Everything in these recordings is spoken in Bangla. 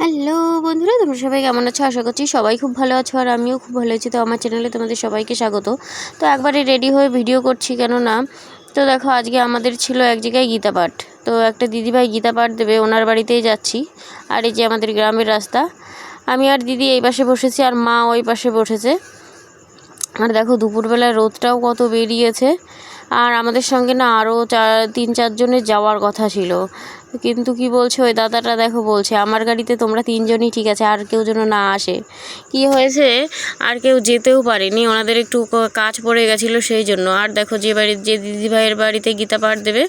হ্যালো বন্ধুরা, তোমরা সবাই কেমন আছো? আশা করছি সবাই খুব ভালো আছো, আর আমিও খুব ভালো আছি। তো আমার চ্যানেলে তোমাদের সবাইকে স্বাগত। তো একবারে রেডি হয়ে ভিডিও করছি, কেন না তো দেখো আজকে আমাদের ছিল এক জায়গায় গীতা পাঠ। তো একটা দিদিভাই গীতা পাঠ দেবে, ওনার বাড়িতেই যাচ্ছি। আর এই যে আমাদের গ্রামের রাস্তা, আমি আর দিদি এই পাশে বসেছি আর মা ওই পাশে বসেছে। আর দেখো দুপুরবেলায় রোদটাও কত বেরিয়েছে। আর আমাদের সঙ্গে না আরও 3-4 জনের যাওয়ার কথা ছিল, কিন্তু কি বলছে ওই দাদাটা, দেখো বলছে আমার গাড়িতে তোমরা 3 জনই ঠিক আছে, আর কেউ যেন না আসে। কি হয়েছে, আর কেউ যেতেও পারেনি, ওনাদের একটু কাজ পড়ে গেছিলো সেই জন্য। আর দেখো যে দিদিভাইয়ের বাড়িতে গীতা পাঠ দেবে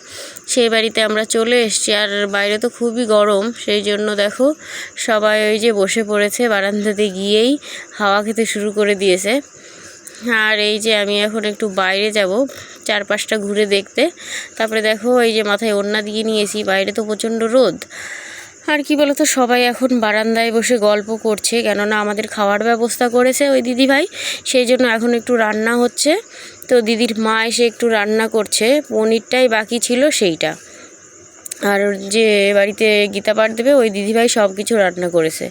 সেই বাড়িতে আমরা চলে এসেছি। আর বাইরে তো খুবই গরম, সেই জন্য দেখো সবাই ওই যে বসে পড়েছে, বারান্দাতে গিয়েই হাওয়া খেতে শুরু করে দিয়েছে। আর এই যে আমি এখন একটু বাইরে যাব চারপাশটা ঘুরে দেখতে। তারপরে দেখো এই যে মাথায় ওড়না দিয়ে নিয়েছি, বাইরে তো প্রচণ্ড রোদ। আর কি বলো তো, সবাই এখন বারান্দায় বসে গল্প করছে, কেননা আমাদের খাওয়ার ব্যবস্থা করেছে ওই দিদিভাই, সেই জন্য এখন একটু রান্না হচ্ছে। তো দিদির মা এসে একটু রান্না করছে, পনিরটাই বাকি ছিল সেইটা। আর যে বাড়িতে গীতা পাঠ দেবে ওই দিদিভাই সব কিছু রান্না করেছে।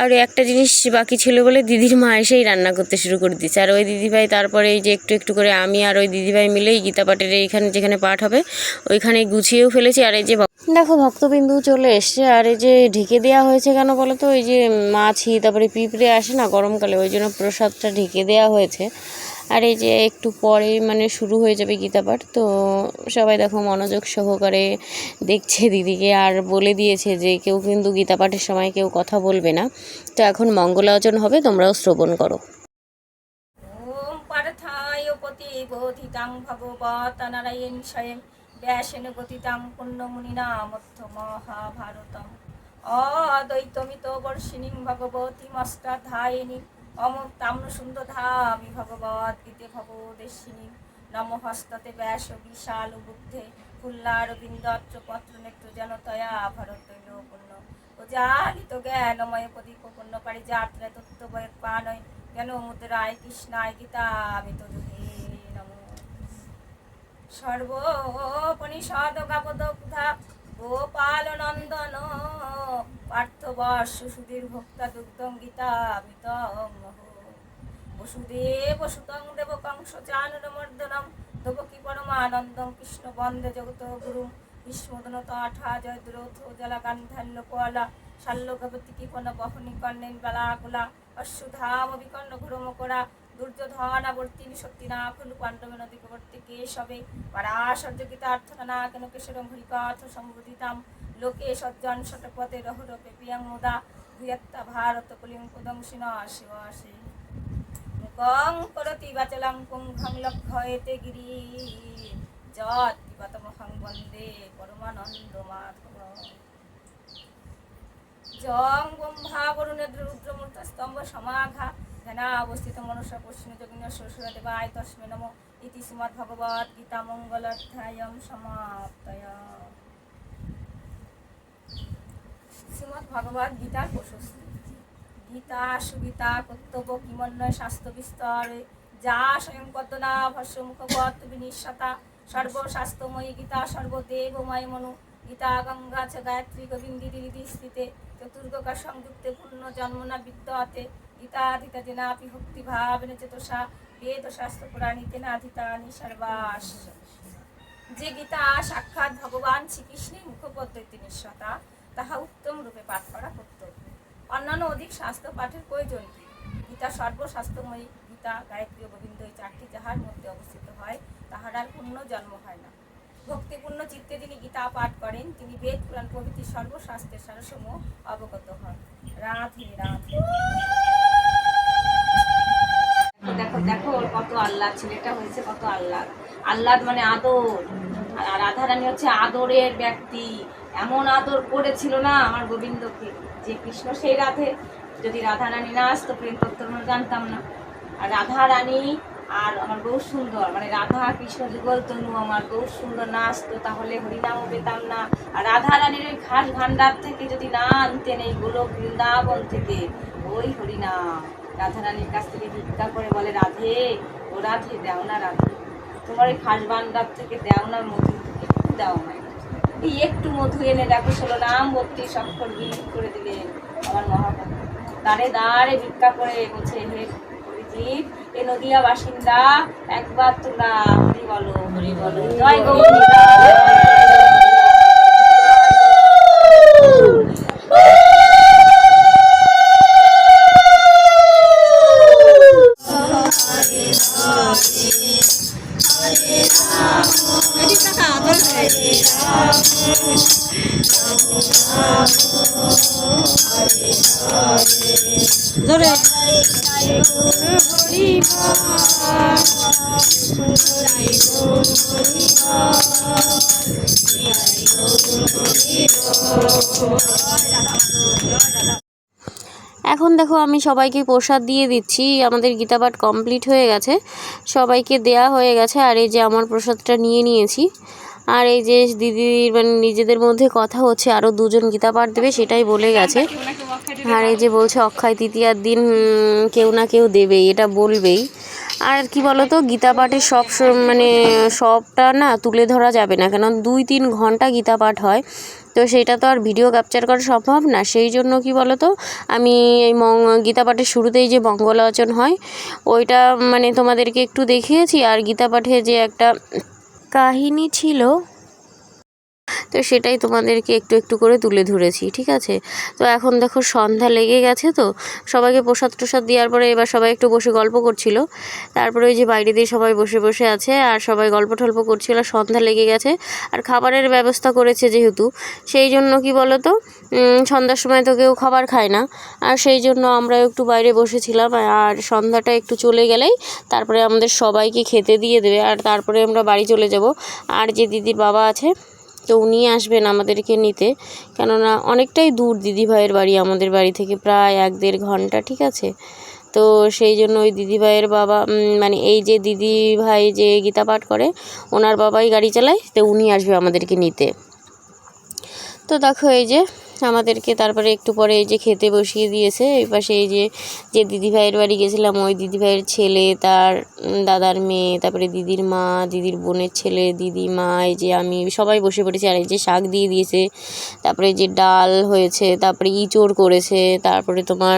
আর একটা জিনিস বাকি ছিল বলে দিদির মা এসেই রান্না করতে শুরু করে দিচ্ছে। আর ওই দিদিভাই তারপরে এই যে একটু একটু করে আমি আর ওই দিদিভাই মিলেই গীতা পাঠের এইখানে যেখানে পাঠ হবে ওইখানে গুছিয়েও ফেলেছি। আর এই যে দেখো ভক্তবিন্দু চলে এসছে। আর এই যে ঢেকে দেওয়া হয়েছে কেন বলো তো, ওই যে মাছি তারপরে পিঁপড়ে আসে না গরমকালে, ওই জন্য প্রসাদটা ঢেকে দেওয়া হয়েছে। আর এই যে একটু পরেই শুরু হয়ে যাবে গীতা পাঠ। তো সবাই দেখো মনোযোগ সহকারে দেখছে দিদিকে, আর বলে দিয়েছে যে কেউ কিন্তু গীতা পাঠের সময় কেউ কথা বলবে না। তো এখন মঙ্গলাচরণ হবে, তোমরাও শ্রবণ করো। ওম পার্থায় প্রতিবোধিতাং ভগবত নারায়ণ স্বয়ং ব্যাসেন গতিতাং পুণ্যমুনিনা মধ্য মহাভারতম অদ্বৈতমিত বর্ষিণীং ভগবতী মষ্টাধ্যায়িনী অমৃতাম্ন সুন্দধামি ভগবদ গীতে ভগবদেশিনী নমহস্ততে ব্যাস বিশাল বুদ্ধে ফুল্লারবিন্দত্র পত্র নেত্র জনতয়া ভরতৈল পুণ্য ও জালিত জ্ঞানময় প্রদীপ পুণ্য পারিজাত্রে তত্ত্ববয় পানয় জ্ঞান মুদ্রায় কৃষ্ণায় গীতামিত দুহে নমো সর্বোপনিষদ গাবদগ্ধা গোপাল নন্দন পার্থবর্ষ সুধীর ভোক্তা দুগ্ধং গীতামিতং বসুদেব সুতং দেবকংস চানুরমর্দনম দেবকী পরমানন্দং কৃষ্ণ বন্দে জগত গুরু বিষ্ণুদন তঠা জয়দ্রথ জলা গান্ধাল্য পলা শাল্যগবতী কীপন বহনী কর্ণেন বেলাকুলা অশ্বধাম বিকর্ণ ঘুরমকরা দুর্যোধনাবর্তিনী সত্যিনাকুল পাণ্ডব নদীকবর্তী কেশবে পরাশর্য গীতার্থনা কেন কেশরম হরিকার্থ সম্বোধিতাম লোকে সজ্জন শতপথে রহুরপে প্রিয়ং মুদা ভূয়ত্তা ভারত কলিং পদংশিনা শিবাসে মুখং করতি বাচলং পুংখং লক্ষয়েতে গিরি যৎ পিবতমহং বন্দে পরমানন্দ মাধব জং ব্রহ্মা বরুণের রুদ্রমূর্ত স্তম্ভ সমাঘা ধ্যানাবস্থিত মনুষ্য পশ্চিম যোগিন শ্বশুর দেবায় তস্মে নমো ইতি শ্রীমদ্ ভগবদ গীতা মঙ্গলাধ্যায়ম সমাপ্তয়। শ্রীমদ্ ভগবদ গীতার প্রশস্তি। গীতা সুগীতা কর্তব্য কিমন্বয় শাস্ত্র বিস্তরে যা স্বয়ং পদ্মনা ভস্য মুখবত বিনিশ্বতা সর্বশাস্ত্রময়ী গীতা সর্বদেবময় মনু গীতা গঙ্গা চ গায়ত্রী গোবিন্দিরিদি স্থিতে চতুর্গকা সংযুক্তে পূর্ণ জন্মনা বিদ্যতে গীতাধিতা জেনাপি ভক্তিভাবেন চেতসা বেদ শাস্ত্র পুরাণীতে নাধিতানি সর্বাস। যে গীতা সাক্ষাৎ ভগবান শ্রীকৃষ্ণের মুখপদ্ধতি নিঃসতা তাহা উত্তম রূপে পাঠ করা কর্তব্য। অন্যান্য অধিক শাস্ত্র পাঠের প্রয়োজন কি? গীতা সর্বশাস্ত্রময়ী গীতা গায়ত্রী গোবিন্দ এই 4টি যাহার মধ্যে অবস্থিত হয় তাহার আর পূর্ণ জন্ম হয় না। ভক্তিপূর্ণ চিত্তে যিনি গীতা পাঠ করেন তিনি বেদ পুরাণ প্রভৃতি সর্বশাস্ত্রের সারসমূহ অবগত হন। রাধে রাধে। দেখো দেখো ওর কত আহ্লাদ, ছেলেটা হয়েছে কত আহ্লাদ। আহ্লাদ মানে আদর, আর রাধারানী হচ্ছে আদরের ব্যক্তি। এমন আদর করেছিল না আমার গোবিন্দকে যে কৃষ্ণ সেই রাধে। যদি রাধারানী না আসতো প্রেম করতো আমরা জানতাম না। আর রাধারানী আর আমার গৌর সুন্দর মানে রাধা কৃষ্ণ যুগল তনু আমার গৌর সুন্দর না আসতো তাহলে হরিনামও পেতাম না। আর রাধারানীর ওই ঘাস ভান্ডার থেকে যদি না আনতেন এই গোলক বৃন্দাবন থেকে ওই হরিনাম, রাধারানীর কাছ থেকে ভিক্ষা করে বলে রাধে ও রাধে দেও না রাধে, তোমার ওই খাস ভান্ডার থেকে দেও না, মধু একটু দেও না। এই একটু মধু এনে দেখো 16 নাম 32 অক্ষর বিলীন করে দিলেন আমার মহাপ্রভু। দাঁড়ে দাঁড়ে ভিক্ষা করে বলছে, হে হরিজিৎ, এ নদিয়া বাসিন্দা, একবার তোমরা হরি বলো, হরি বলো, জয় গৌরীরা। এখন দেখো আমি সবাইকে প্রসাদ দিয়ে দিচ্ছি। আমাদের গীতাপাঠ কমপ্লিট হয়ে গেছে, সবাইকে দেয়া হয়ে গেছে। আর এই যে আমার প্রসাদটা নিয়ে নিয়েছি। আর এই যে দিদির মানে নিজেদের মধ্যে কথা হচ্ছে, আরও 2জন গীতাপাঠ দেবে সেটাই বলে গেছে। আর এই যে বলছে অক্ষয় তৃতীয়ার দিন কেউ না কেউ দেবেই, এটা বলবেই। আর কি বলতো, গীতাপাঠের মানে সবটা না তুলে ধরা যাবে না, কেন 2-3 ঘন্টা গীতাপাঠ হয়, তো সেটা তো আর ভিডিও ক্যাপচার করা সম্ভব না। সেই জন্য কি বলতো, আমি এই গীতাপাঠের শুরুতেই যে মঙ্গলাচরণ হয় ওইটা মানে তোমাদেরকে একটু দেখিয়েছি। আর গীতাপাঠে যে একটা কাহিনী ছিল তো সেটাই তোমাদেরকে একটু একটু করে তুলে ধরেছি, ঠিক আছে। তো এখন দেখো সন্ধ্যা লেগে গেছে, তো সবাইকে প্রসাদ টসাদ দেওয়ার পরে এবার সবাই একটু বসে গল্প করছিল। তারপরে ওই যে বাইরে দিয়ে সবাই বসে বসে আছে আর সবাই গল্প টল্প করছিল। সন্ধ্যা লেগে গেছে আর খাবারের ব্যবস্থা করেছে যেহেতু, সেই জন্য কি বলো তো, সন্ধ্যার সময় তো কেউ খাবার খায় না, আর সেই জন্য আমরা একটু বাইরে বসেছিলাম। আর সন্ধ্যাটা একটু চলে গেলেই তারপরে আমাদের সবাইকে খেতে দিয়ে দেবে, আর তারপরে আমরা বাড়ি চলে যাব। আর যে দিদির বাবা আছে তো উনি আসবেন আমাদেরকে নিতে, কেননা অনেকটাই দূর দিদিভাইয়ের বাড়ি আমাদের বাড়ি থেকে, প্রায় 1-1.5 ঘন্টা, ঠিক আছে। তো সেই জন্য ওই দিদিভাইয়ের বাবা মানে এই যে দিদিভাই যে গীতা পাঠ করে ওনার বাবাই গাড়ি চালায়, তো উনি আসবে আমাদেরকে নিতে। তো দেখো এই যে আমাদেরকে তারপরে একটু পরে এই যে খেতে বসিয়ে দিয়েছে। এই পাশে এই যে দিদিভাইয়ের বাড়ি গেছিলাম ওই দিদিভাইয়ের ছেলে, তার দাদার মেয়ে, তারপরে দিদির মা, দিদির বোনের ছেলে, দিদিমা, এই যে আমি, সবাই বসে পড়েছি। আর এই যে শাক দিয়ে দিয়েছে, তারপরে যে ডাল হয়েছে, তারপরে ইঁচড় করেছে, তারপরে তোমার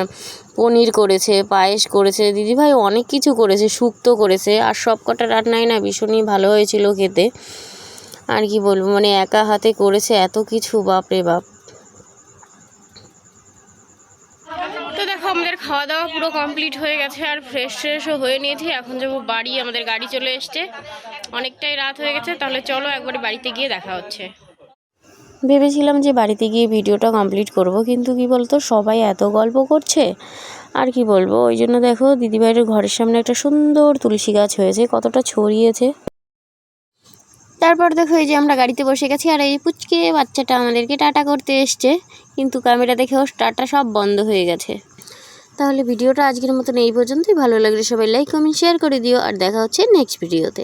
পনির করেছে, পায়েস করেছে, দিদিভাই অনেক কিছু করেছে, শুক্তো করেছে। আর সব কটা রান্নাই না ভীষণই ভালো হয়েছিল খেতে। আর কি বলবো, মানে একা হাতে করেছে এত কিছু, বাপরে বাপ। তো দেখো আমাদের খাওয়া দাওয়া পুরো কমপ্লিট হয়ে গেছে আর ফ্রেশও হয়ে নিয়েছি। এখন যাবো বাড়ি, আমাদের গাড়ি চলে এসছে, অনেকটাই রাত হয়ে গেছে। তাহলে চলো একবারে বাড়িতে গিয়ে দেখা হচ্ছে। ভেবেছিলাম যে বাড়িতে গিয়ে ভিডিওটা কমপ্লিট করব, কিন্তু কি বলতো সবাই এত গল্প করছে আর কি বলবো, ওই জন্য দেখো দিদিভাইয়ের ঘরের সামনে একটা সুন্দর তুলসী গাছ হয়েছে, কতটা ছড়িয়েছে। তারপর দেখো এই যে আমরা গাড়িতে বসে গেছি, আর এই পুচকে বাচ্চাটা আমাদেরকে টাটা করতে এসছে, কিন্তু ক্যামেরা দেখে ওর টাটা সব বন্ধ হয়ে গেছে। তাহলে ভিডিওটা আজকের মতন এই পর্যন্তই। ভালো লাগলে সবাই লাইক কমেন্ট শেয়ার করে দিও, আর দেখা হচ্ছে নেক্সট ভিডিওতে।